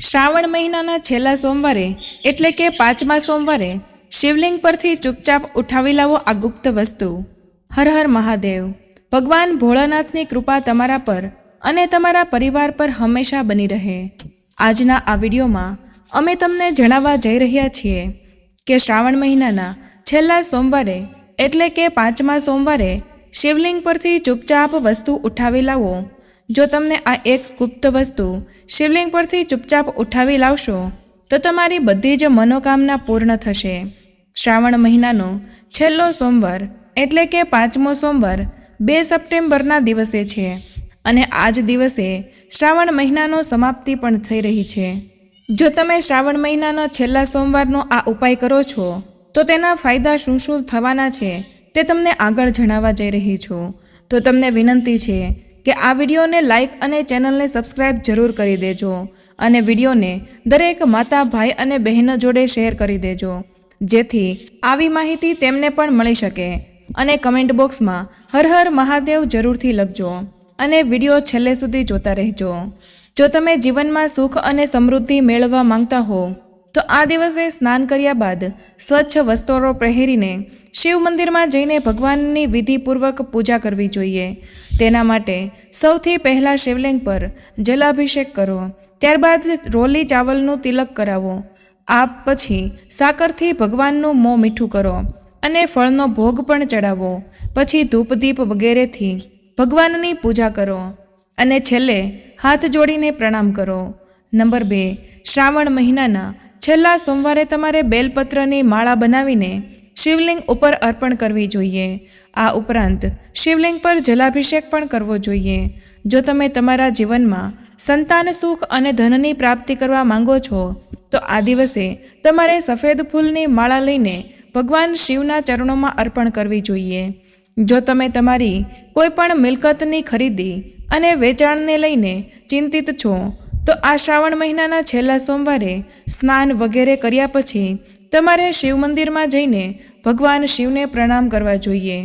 શ્રાવણ મહિનાના છેલ્લા સોમવારે એટલે કે 5મા સોમવારે શિવલિંગ પરથી ચૂપચાપ ઉઠાવી લાવો આ ગુપ્ત વસ્તુ। હર હર મહાદેવ। ભગવાન ભોળાનાથની કૃપા તમારા પર અને તમારા પરિવાર પર હંમેશા બની રહે। આજના આ વિડીયોમાં અમે તમને જણાવવા જઈ રહ્યા છીએ કે શ્રાવણ મહિનાના છેલ્લા સોમવારે એટલે કે 5મા સોમવારે શિવલિંગ પરથી ચૂપચાપ વસ્તુ ઉઠાવી લાવો। જો તમને આ એક ગુપ્ત વસ્તુ શિવલિંગ પરથી ચૂપચાપ ઉઠાવી લાવશો તો તમારી બધી જ મનોકામના પૂર્ણ થશે। શ્રાવણ મહિનાનો છેલ્લો સોમવાર એટલે કે 5મો સોમવાર 2 સપ્ટેમ્બરના દિવસે છે અને આ જ દિવસે શ્રાવણ મહિનાનો સમાપ્તિ પણ થઈ રહી છે। જો તમે શ્રાવણ મહિનાના છેલ્લા સોમવારનો આ ઉપાય કરો છો તો તેના ફાયદા શું શું થવાના છે તે તમને આગળ જણાવવા જઈ રહી છું। તો તમને વિનંતી છે કે આ વિડીયોને લાઇક અને ચેનલને સબસ્ક્રાઈબ જરૂર કરી દેજો અને વિડીયોને દરેક માતા ભાઈ અને બહેનો જોડે શેર કરી દેજો જેથી આવી માહિતી તેમને પણ મળી શકે। અને કમેન્ટ બોક્સમાં હર હર મહાદેવ જરૂરથી લખજો અને વિડીયો છેલ્લે સુધી જોતા રહેજો। જો તમે જીવનમાં સુખ અને સમૃદ્ધિ મેળવવા માંગતા હો તો આ દિવસે સ્નાન કર્યા બાદ સ્વચ્છ વસ્ત્રો પહેરીને શિવ મંદિરમાં જઈને ભગવાનની વિધિપૂર્વક પૂજા કરવી જોઈએ। તેના માટે સૌથી પહેલાં શિવલિંગ પર જલાભિષેક કરો, ત્યારબાદ રોલી ચાવલનું તિલક કરાવો। આ પછી સાકરથી ભગવાનનું મોં મીઠું કરો અને ફળનો ભોગ પણ ચડાવો। પછી ધૂપદીપ વગેરેથી ભગવાનની પૂજા કરો અને છેલ્લે હાથ જોડીને પ્રણામ કરો। નંબર 2, શ્રાવણ મહિનાના છેલ્લા સોમવારે તમારે બેલપત્રની માળા બનાવીને શિવલિંગ ઉપર અર્પણ કરવી જોઈએ। આ ઉપરાંત શિવલિંગ પર જલાભિષેક પણ કરવો જોઈએ। જો તમે તમારા જીવનમાં સંતાન સુખ અને ધનની પ્રાપ્તિ કરવા માંગો છો તો આ દિવસે તમારે સફેદ ફૂલની માળા લઈને ભગવાન શિવના ચરણોમાં અર્પણ કરવી જોઈએ। જો તમે તમારી કોઈ પણ મિલકતની ખરીદી અને વેચાણને લઈને ચિંતિત છો તો આ શ્રાવણ મહિનાના છેલ્લા સોમવારે સ્નાન વગેરે કર્યા પછી તમારે શિવ મંદિરમાં જઈને ભગવાન શિવને પ્રણામ કરવા જોઈએ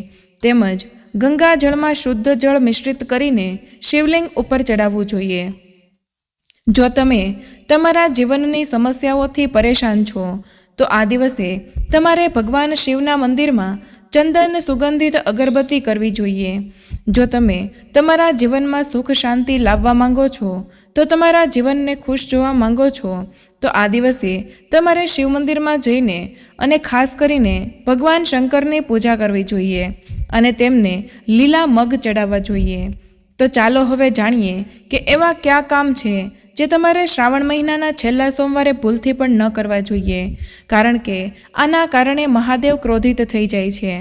તેમજ ગંગા જળમાં શુદ્ધ જળ મિશ્રિત કરીને શિવલિંગ ઉપર ચડાવવું જોઈએ। જો તમે તમારા જીવનની સમસ્યાઓથી પરેશાન છો તો આ દિવસે તમારે ભગવાન શિવના મંદિરમાં ચંદન સુગંધિત અગરબત્તી કરવી જોઈએ। જો તમે તમારા જીવનમાં સુખ શાંતિ લાવવા માંગો છો તો તમારા જીવનને ખુશ જોવા માંગો છો તો આ દિવસે તમારે શિવ મંદિરમાં જઈને અને ખાસ કરીને ભગવાન શંકરની પૂજા કરવી જોઈએ અને તેમને લીલા મગ ચડાવવા જોઈએ। તો ચાલો હવે જાણીએ કે એવા કયા કામ છે જે તમારે શ્રાવણ મહિનાના છેલ્લા સોમવારે ભૂલથી પણ ન કરવા જોઈએ કારણ કે આના કારણે મહાદેવ ક્રોધિત થઈ જાય છે।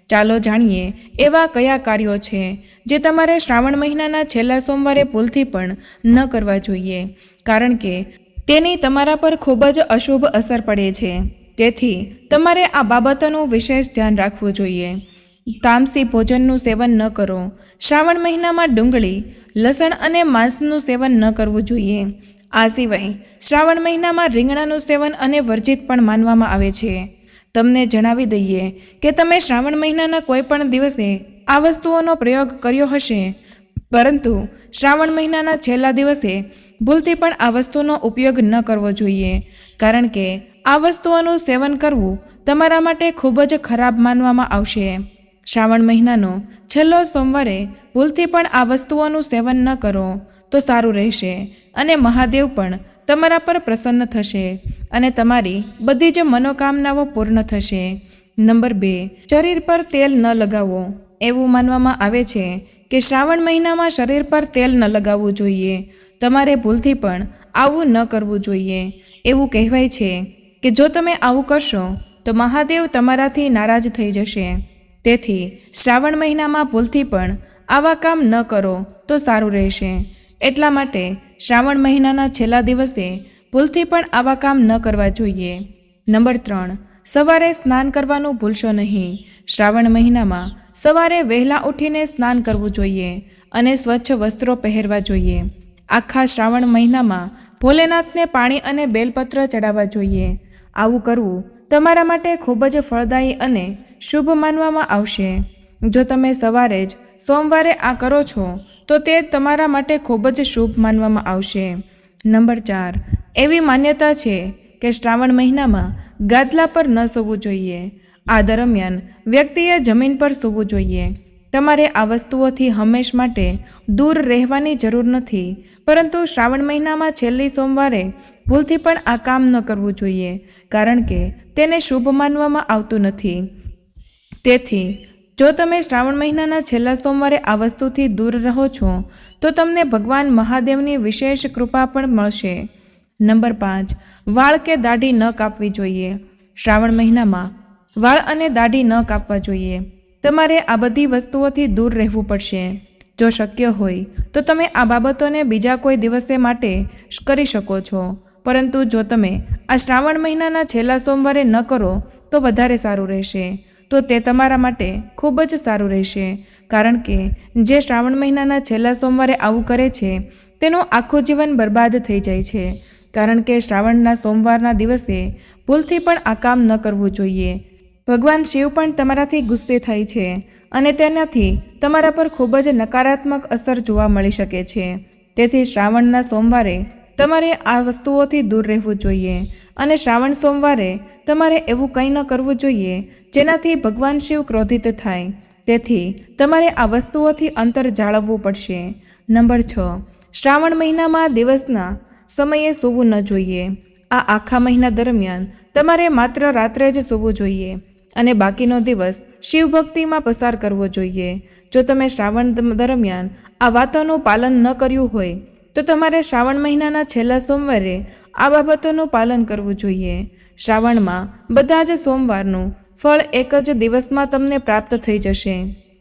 ચાલો જાણીએ એવા કયા કાર્યો છે જે તમારે શ્રાવણ મહિનાના છેલ્લા સોમવારે ભૂલથી પણ ન કરવા જોઈએ કારણ કે તેની તમારા પર ખૂબ જ અશુભ અસર પડે છે। તેથી તમારે આ બાબતોનું વિશેષ ધ્યાન રાખવું જોઈએ। તામસી ભોજનનું સેવન ન કરો। શ્રાવણ મહિનામાં ડુંગળી, લસણ અને માંસનું સેવન ન કરવું જોઈએ। આ સિવાય શ્રાવણ મહિનામાં રીંગણાનું સેવન અને વર્જિત પણ માનવામાં આવે છે। તમને જણાવી દઈએ કે તમે શ્રાવણ મહિનાના કોઈ પણ દિવસે આ વસ્તુઓનો પ્રયોગ કર્યો હશે પરંતુ શ્રાવણ મહિનાના છેલ્લા દિવસે ભૂલથી પણ આ વસ્તુનો ઉપયોગ ન કરવો જોઈએ કારણ કે આ વસ્તુઓનું સેવન કરવું તમારા માટે ખૂબ જ ખરાબ માનવામાં આવશે। શ્રાવણ મહિનાનો છેલ્લો સોમવારે ભૂલથી પણ આ વસ્તુઓનું સેવન ન કરો તો સારું રહેશે અને મહાદેવ પણ તમારા પર પ્રસન્ન થશે અને તમારી બધી જ મનોકામનાઓ પૂર્ણ થશે। નંબર 2, શરીર પર તેલ ન લગાવો। એવું માનવામાં આવે છે કે શ્રાવણ મહિનામાં શરીર પર તેલ ન લગાવવું જોઈએ। તમારે ભૂલથી પણ આવું ન કરવું જોઈએ। એવું કહેવાય છે કે જો તમે આવું કરશો તો મહાદેવ તમારાથી નારાજ થઈ જશે। તેથી શ્રાવણ મહિનામાં ભૂલથી પણ આવા કામ ન કરો તો સારું રહેશે। એટલા માટે શ્રાવણ મહિનાના છેલ્લા દિવસે ભૂલથી પણ આવા કામ ન કરવા જોઈએ। નંબર 3, સવારે સ્નાન કરવાનું ભૂલશો નહીં। શ્રાવણ મહિનામાં સવારે વહેલા ઉઠીને સ્નાન કરવું જોઈએ અને સ્વચ્છ વસ્ત્રો પહેરવા જોઈએ। આખા શ્રાવણ મહિનામાં ભોલેનાથને પાણી અને બેલપત્ર ચડાવવા જોઈએ। આવું કરવું તમારા માટે ખૂબ જ ફળદાયી અને શુભ માનવામાં આવશે। જો તમે સવારે જ સોમવારે આ કરો છો તો તે તમારા માટે ખૂબ જ શુભ માનવામાં આવશે। નંબર 4, એવી માન્યતા છે કે શ્રાવણ મહિનામાં ગાદલા પર ન સૂવું જોઈએ. આ દરમિયાન વ્યક્તિએ જમીન પર સૂવું જોઈએ. તમારે આ વસ્તુઓથી હંમેશ માટે દૂર રહેવાની જરૂર નથી, પરંતુ શ્રાવણ મહિનામાં છેલ્લી સોમવારે ભૂલથી પણ આ કામ ન કરવું જોઈએ, કારણ કે તેને શુભ માનવામાં આવતું નથી. તેથી જો તમે શ્રાવણ મહિનાના છેલ્લા સોમવારે આ વસ્તુથી દૂર રહો છો તો તમને ભગવાન મહાદેવની વિશેષ કૃપા પણ મળશે. નંબર 5, વાળ કે દાઢી ન કાપવી જોઈએ. શ્રાવણ મહિનામાં વાળ અને દાઢી ન કાપવા જોઈએ. તમારે આ બધી વસ્તુઓથી દૂર રહેવું પડશે. જો શક્ય હોય તો તમે આ બાબતોને બીજા કોઈ દિવસે માટે કરી શકો છો, પરંતુ જો તમે આ શ્રાવણ મહિનાના છેલ્લા સોમવારે ન કરો તો વધારે સારું રહેશે. તો તે તમારા માટે ખૂબ જ સારું રહેશે, કારણ કે જે શ્રાવણ મહિનાના છેલ્લા સોમવારે આવું કરે છે તેનું આખું જીવન બરબાદ થઈ જાય છે, કારણ કે શ્રાવણના સોમવારના દિવસે ભૂલથી પણ આ કામ ન કરવું જોઈએ. ભગવાન શિવ પણ તમારાથી ગુસ્સે થાય છે અને તેનાથી તમારા પર ખૂબ જ નકારાત્મક અસર જોવા મળી શકે છે. તેથી શ્રાવણના સોમવારે તમારે આ વસ્તુઓથી દૂર રહેવું જોઈએ અને શ્રાવણ સોમવારે તમારે એવું કંઈ ન કરવું જોઈએ જેનાથી ભગવાન શિવ ક્રોધિત થાય. તેથી તમારે આ વસ્તુઓથી અંતર જાળવવું પડશે. નંબર 6, શ્રાવણ મહિનામાં દિવસના સમયે સૂવું ન જોઈએ. આ આખા મહિના દરમિયાન તમારે માત્ર રાત્રે જ સૂવું જોઈએ અને બાકીનો દિવસ શિવ ભક્તિમાં પસાર કરવો જોઈએ. જો તમે શ્રાવણ દરમિયાન આ વાતોનું પાલન ન કર્યું હોય તો તમારે શ્રાવણ મહિનાના છેલ્લા સોમવારે આ બાબતોનું પાલન કરવું જોઈએ. શ્રાવણમાં બધા જ સોમવારનું ફળ એક જ દિવસમાં તમને પ્રાપ્ત થઈ જશે.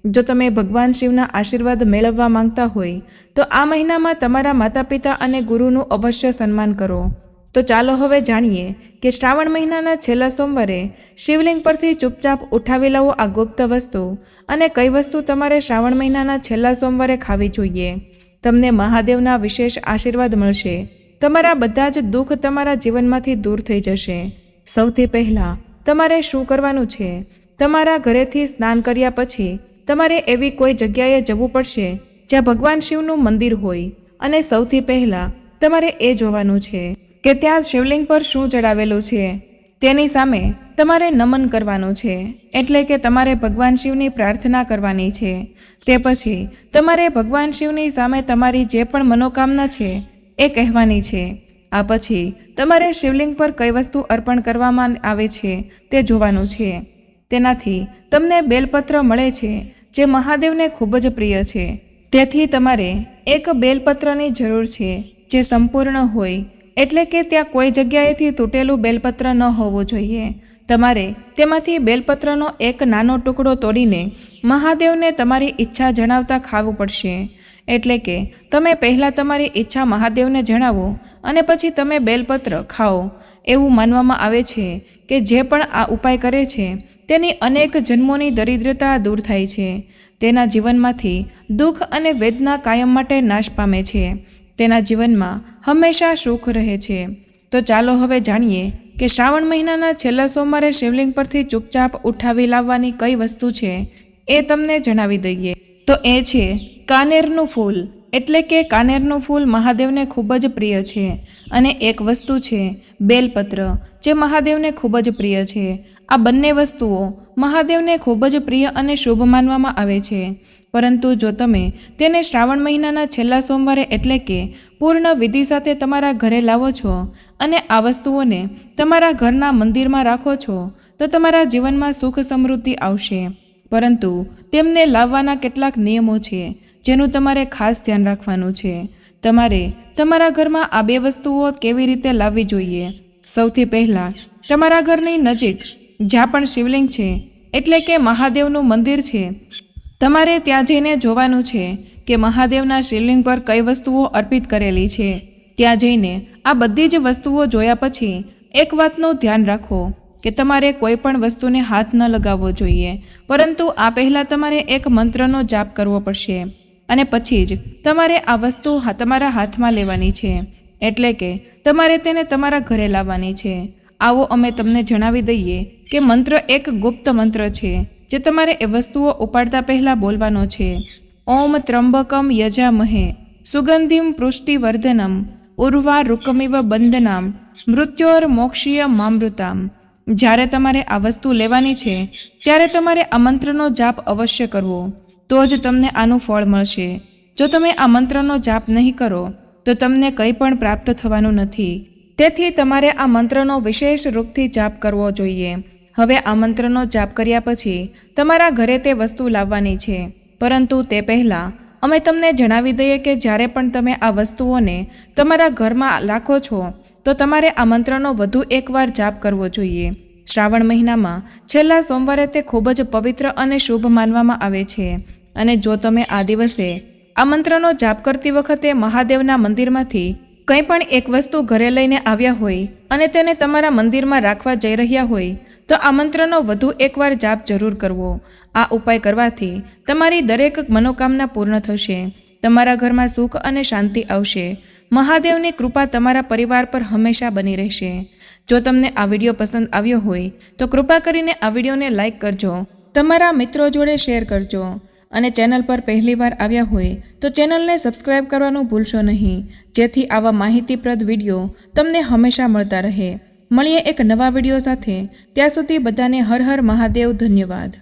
જો તમે ભગવાન શિવના આશીર્વાદ મેળવવા માંગતા હોય તો આ મહિનામાં તમારા માતા પિતા અને ગુરુનું અવશ્ય સન્માન કરો. તો ચાલો હવે જાણીએ કે શ્રાવણ મહિનાના છેલ્લા સોમવારે શિવલિંગ પરથી ચૂપચાપ ઉઠાવી લાવો આ ગુપ્ત વસ્તુ અને કઈ વસ્તુ તમારે શ્રાવણ મહિનાના છેલ્લા સોમવારે ખાવી જોઈએ. તમને મહાદેવના વિશેષ આશીર્વાદ મળશે. તમારા બધા જ દુઃખ તમારા જીવનમાંથી દૂર થઈ જશે. સૌથી પહેલાં તમારે શું કરવાનું છે? તમારા ઘરેથી સ્નાન કર્યા પછી તમારે એવી કોઈ જગ્યાએ જવું પડશે જ્યાં ભગવાન શિવનું મંદિર હોય અને સૌથી પહેલાં તમારે એ જોવાનું છે કે ત્યાં શિવલિંગ પર શું ચડાવેલું છે. તેની સામે તમારે નમન કરવાનું છે, એટલે કે તમારે ભગવાન શિવની પ્રાર્થના કરવાની છે. તે પછી તમારે ભગવાન શિવની સામે તમારી જે પણ મનોકામના છે એ કહેવાની છે. આ પછી તમારે શિવલિંગ પર કઈ વસ્તુ અર્પણ કરવામાં આવે છે તે જોવાનું છે. તેનાથી તમને બેલપત્ર મળે છે જે મહાદેવને ખૂબ જ પ્રિય છે. તેથી તમારે એક બેલપત્રની જરૂર છે જે સંપૂર્ણ હોય, એટલે કે ત્યાં કોઈ જગ્યાએથી તૂટેલું બેલપત્ર ન હોવું જોઈએ. તમારે તેમાંથી બેલપત્રનો એક નાનો ટુકડો તોડીને મહાદેવને તમારી ઈચ્છા જણાવતા ખાવું પડશે. એટલે કે તમે પહેલાં તમારી ઈચ્છા મહાદેવને જણાવો અને પછી તમે બેલપત્ર ખાઓ. એવું માનવામાં આવે છે કે જે પણ આ ઉપાય કરે છે તેની અનેક જન્મોની દરિદ્રતા દૂર થાય છે. તેના જીવનમાંથી દુઃખ અને વેદના કાયમ માટે નાશ પામે છે. તેના જીવનમાં હંમેશા સુખ રહે છે. તો ચાલો હવે જાણીએ કે શ્રાવણ મહિનાના છેલ્લા સોમવારે શિવલિંગ પરથી ચૂપચાપ ઉઠાવી લાવવાની કઈ વસ્તુ છે એ તમને જણાવી દઈએ. તો એ છે કાનેરનું ફૂલ. એટલે કે કાનેરનું ફૂલ મહાદેવને ખૂબ જ પ્રિય છે. અને એક વસ્તુ છે બેલપત્ર, જે મહાદેવને ખૂબ જ પ્રિય છે. આ બંને વસ્તુઓ મહાદેવને ખૂબ જ પ્રિય અને શુભ માનવામાં આવે છે. પરંતુ જો તમે તેને શ્રાવણ મહિનાના છેલ્લા સોમવારે એટલે કે પૂર્ણ વિધિ સાથે તમારા ઘરે લાવો છો અને આ વસ્તુઓને તમારા ઘરના મંદિરમાં રાખો છો તો તમારા જીવનમાં સુખ સમૃદ્ધિ આવશે. પરંતુ તેમને લાવવાના કેટલાક નિયમો છે જેનું તમારે ખાસ ધ્યાન રાખવાનું છે. તમારે તમારા ઘરમાં આ બે વસ્તુઓ કેવી રીતે લાવવી જોઈએ? સૌથી પહેલાં તમારા ઘરની નજીક જ્યાં પણ શિવલિંગ છે એટલે કે મહાદેવનું મંદિર છે, તમારે ત્યાં જઈને જોવાનું છે કે મહાદેવના શિવલિંગ પર કઈ વસ્તુઓ અર્પિત કરેલી છે. ત્યાં જઈને આ બધી જ વસ્તુઓ જોયા પછી એક વાતનું ધ્યાન રાખો કે તમારે કોઈ પણ વસ્તુને હાથ ન લગાવવો જોઈએ, પરંતુ આ પહેલાં તમારે એક મંત્રનો જાપ કરવો પડશે અને પછી જ તમારે આ વસ્તુ તમારા હાથમાં લેવાની છે. એટલે કે તમારે તેને તમારા ઘરે લાવવાની છે. આવો અમે તમને જણાવી દઈએ કે મંત્ર એક ગુપ્ત મંત્ર છે જે તમારે એ વસ્તુઓ ઉપાડતા પહેલાં બોલવાનો છે. ઓમ ત્રંબકમ યજામહે સુગંધિમ પુષ્ટિવર્ધનમ ઉર્વા રૂકમિવ બંદનામ મૃત્યોર મોક્ષીય મામૃતામ. જ્યારે તમારે આ વસ્તુ લેવાની છે ત્યારે તમારે આ મંત્રનો જાપ અવશ્ય કરવો, તો જ તમને આનું ફળ મળશે. જો તમે આ મંત્રનો જાપ નહીં કરો તો તમને કંઈ પણ પ્રાપ્ત થવાનું નથી. તેથી તમારે આ મંત્રનો વિશેષ રૂપથી જાપ કરવો જોઈએ. હવે આ મંત્રનો જાપ કર્યા પછી તમારા ઘરે તે વસ્તુ લાવવાની છે, પરંતુ તે પહેલાં અમે તમને જણાવી દઈએ કે જ્યારે પણ તમે આ વસ્તુઓને તમારા ઘરમાં રાખો છો તો તમારે આ મંત્રનો વધુ એકવાર જાપ કરવો જોઈએ. શ્રાવણ મહિનામાં છેલ્લા સોમવારે તે ખૂબ જ પવિત્ર અને શુભ માનવામાં આવે છે, અને જો તમે આ દિવસે આ મંત્રનો જાપ કરતી વખતે મહાદેવના મંદિરમાંથી કંઈ પણ એક વસ્તુ ઘરે લઈને આવ્યા હોય અને તેને તમારા મંદિરમાં રાખવા જઈ રહ્યા હોય તો આ મંત્રનો વધુ એકવાર જાપ જરૂર કરવો. આ ઉપાય કરવાથી તમારી દરેક મનોકામના પૂર્ણ થશે, તમારા ઘરમાં સુખ અને શાંતિ આવશે. મહાદેવની કૃપા તમારા પરિવાર પર હંમેશા બની રહેશે. જો તમને આ વિડીયો પસંદ આવ્યો હોય તો કૃપા કરીને આ વિડીયોને લાઇક કરજો, તમારા મિત્રો જોડે શેર કરજો, અને ચેનલ પર પહેલીવાર આવ્યા હોય તો ચેનલને સબસ્ક્રાઇબ કરવાનું ભૂલશો નહીં, જેથી આવા માહિતીપ્રદ વિડીયો તમને હંમેશા મળતા રહે. મળીએ એક નવા વિડીયો સાથે. ત્યાં સુધી બધાને હર હર મહાદેવ. ધન્યવાદ.